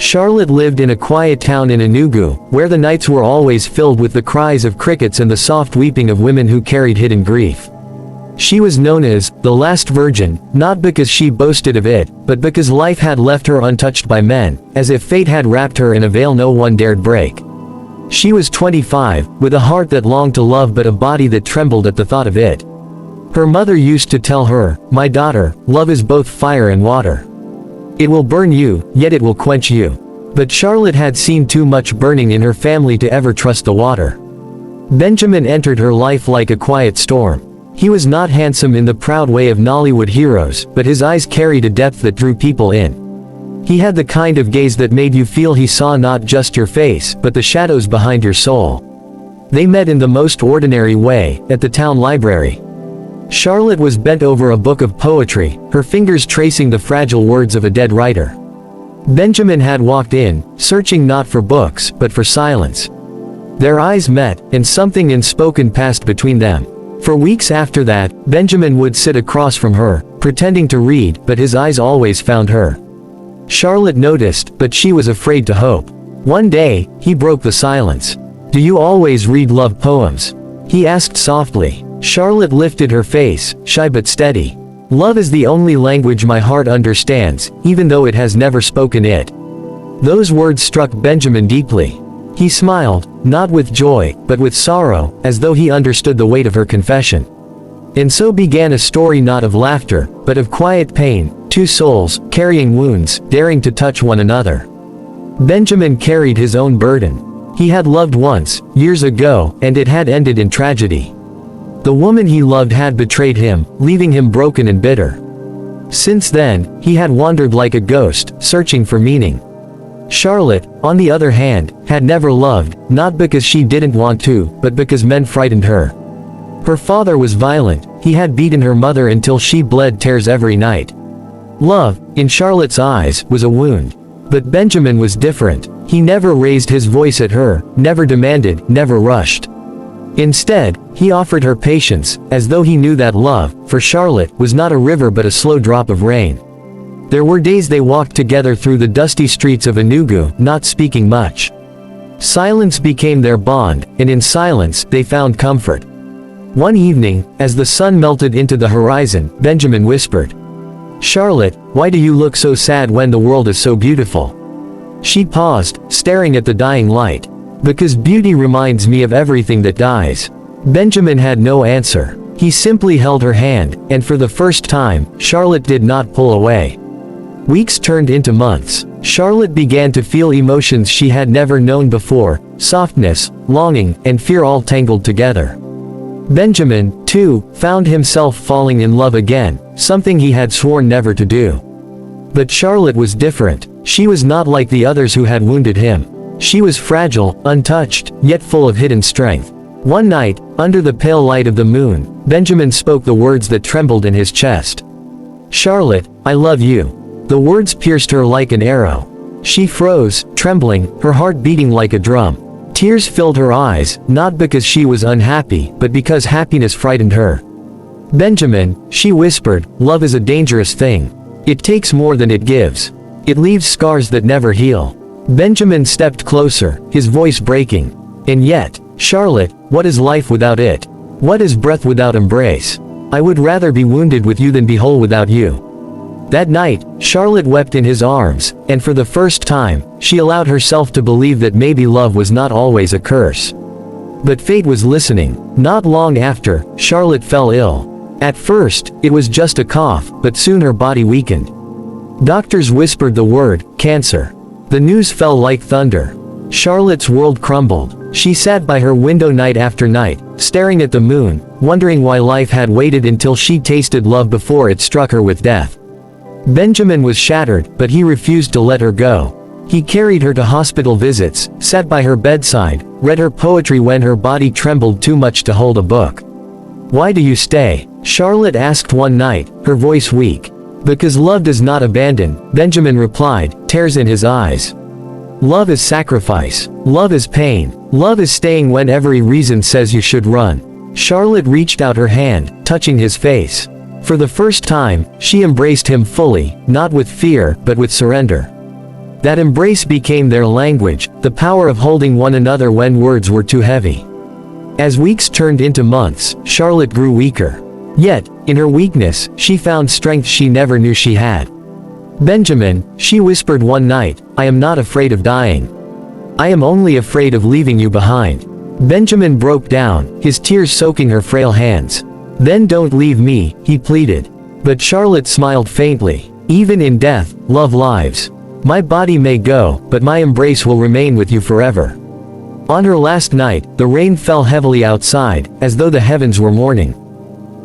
Charlotte lived in a quiet town in Enugu, where the nights were always filled with the cries of crickets and the soft weeping of women who carried hidden grief. She was known as the last virgin, not because she boasted of it, but because life had left her untouched by men, as if fate had wrapped her in a veil no one dared break. She was 25, with a heart that longed to love but a body that trembled at the thought of it. Her mother used to tell her, "My daughter, love is both fire and water. It will burn you, yet it will quench you." But Charlotte had seen too much burning in her family to ever trust the water. Benjamin entered her life like a quiet storm. He was not handsome in the proud way of Nollywood heroes, but his eyes carried a depth that drew people in. He had the kind of gaze that made you feel he saw not just your face, but the shadows behind your soul. They met in the most ordinary way, at the town library. Charlotte was bent over a book of poetry, her fingers tracing the fragile words of a dead writer. Benjamin had walked in, searching not for books, but for silence. Their eyes met, and something unspoken passed between them. For weeks after that, Benjamin would sit across from her, pretending to read, but his eyes always found her. Charlotte noticed, but she was afraid to hope. One day, he broke the silence. "Do you always read love poems?" he asked softly. Charlotte lifted her face, shy but steady. "Love is the only language my heart understands, even though it has never spoken it." Those words struck Benjamin deeply. He smiled, not with joy, but with sorrow, as though he understood the weight of her confession. And so began a story not of laughter, but of quiet pain, two souls, carrying wounds, daring to touch one another. Benjamin carried his own burden. He had loved once, years ago, and it had ended in tragedy. The woman he loved had betrayed him, leaving him broken and bitter. Since then, he had wandered like a ghost, searching for meaning. Charlotte, on the other hand, had never loved, not because she didn't want to, but because men frightened her. Her father was violent, he had beaten her mother until she bled tears every night. Love, in Charlotte's eyes, was a wound. But Benjamin was different. He never raised his voice at her, never demanded, never rushed. Instead, he offered her patience, as though he knew that love, for Charlotte, was not a river but a slow drop of rain. There were days they walked together through the dusty streets of Enugu, not speaking much. Silence became their bond, and in silence, they found comfort. One evening, as the sun melted into the horizon, Benjamin whispered, "Charlotte, why do you look so sad when the world is so beautiful?" She paused, staring at the dying light. "Because beauty reminds me of everything that dies." Benjamin had no answer. He simply held her hand, and for the first time, Charlotte did not pull away. Weeks turned into months. Charlotte began to feel emotions she had never known before, softness, longing, and fear all tangled together. Benjamin, too, found himself falling in love again, something he had sworn never to do. But Charlotte was different. She was not like the others who had wounded him. She was fragile, untouched, yet full of hidden strength. One night, under the pale light of the moon, Benjamin spoke the words that trembled in his chest. "Charlotte, I love you." The words pierced her like an arrow. She froze, trembling, her heart beating like a drum. Tears filled her eyes, not because she was unhappy, but because happiness frightened her. "Benjamin," she whispered, "love is a dangerous thing. It takes more than it gives. It leaves scars that never heal." Benjamin stepped closer, his voice breaking. "And yet, Charlotte, what is life without it? What is breath without embrace? I would rather be wounded with you than be whole without you." That night, Charlotte wept in his arms, and for the first time, she allowed herself to believe that maybe love was not always a curse. But fate was listening. Not long after, Charlotte fell ill. At first, it was just a cough, but soon her body weakened. Doctors whispered the word, cancer. The news fell like thunder. Charlotte's world crumbled. She sat by her window night after night, staring at the moon, wondering why life had waited until she tasted love before it struck her with death. Benjamin was shattered, but he refused to let her go. He carried her to hospital visits, sat by her bedside, read her poetry when her body trembled too much to hold a book. "Why do you stay?" Charlotte asked one night, her voice weak. "Because love does not abandon," Benjamin replied, tears in his eyes. "Love is sacrifice. Love is pain. Love is staying when every reason says you should run." Charlotte reached out her hand, touching his face. For the first time, she embraced him fully, not with fear, but with surrender. That embrace became their language, the power of holding one another when words were too heavy. As weeks turned into months, Charlotte grew weaker. Yet, in her weakness, she found strength she never knew she had. "Benjamin," she whispered one night, "I am not afraid of dying. I am only afraid of leaving you behind." Benjamin broke down, his tears soaking her frail hands. "Then don't leave me," he pleaded. But Charlotte smiled faintly. "Even in death, love lives. My body may go, but my embrace will remain with you forever." On her last night, the rain fell heavily outside, as though the heavens were mourning.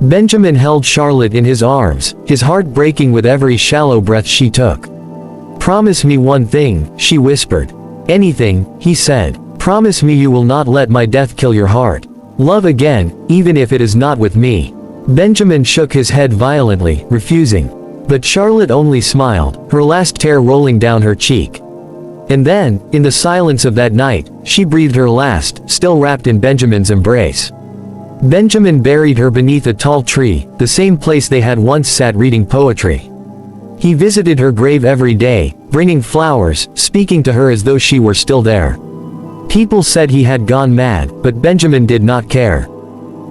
Benjamin held Charlotte in his arms, his heart breaking with every shallow breath she took. "Promise me one thing," she whispered. "Anything," he said. "Promise me you will not let my death kill your heart. Love again, even if it is not with me." Benjamin shook his head violently, refusing. But Charlotte only smiled, her last tear rolling down her cheek. And then, in the silence of that night, she breathed her last, still wrapped in Benjamin's embrace. Benjamin buried her beneath a tall tree, the same place they had once sat reading poetry. He visited her grave every day, bringing flowers, speaking to her as though she were still there. People said he had gone mad, but Benjamin did not care.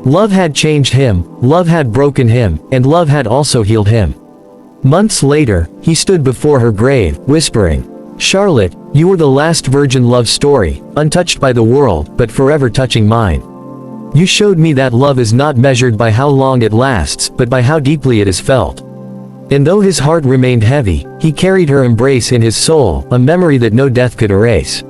Love had changed him, love had broken him, and love had also healed him. Months later, he stood before her grave, whispering, "Charlotte, you were the last virgin love story, untouched by the world, but forever touching mine. You showed me that love is not measured by how long it lasts, but by how deeply it is felt." And though his heart remained heavy, he carried her embrace in his soul, a memory that no death could erase.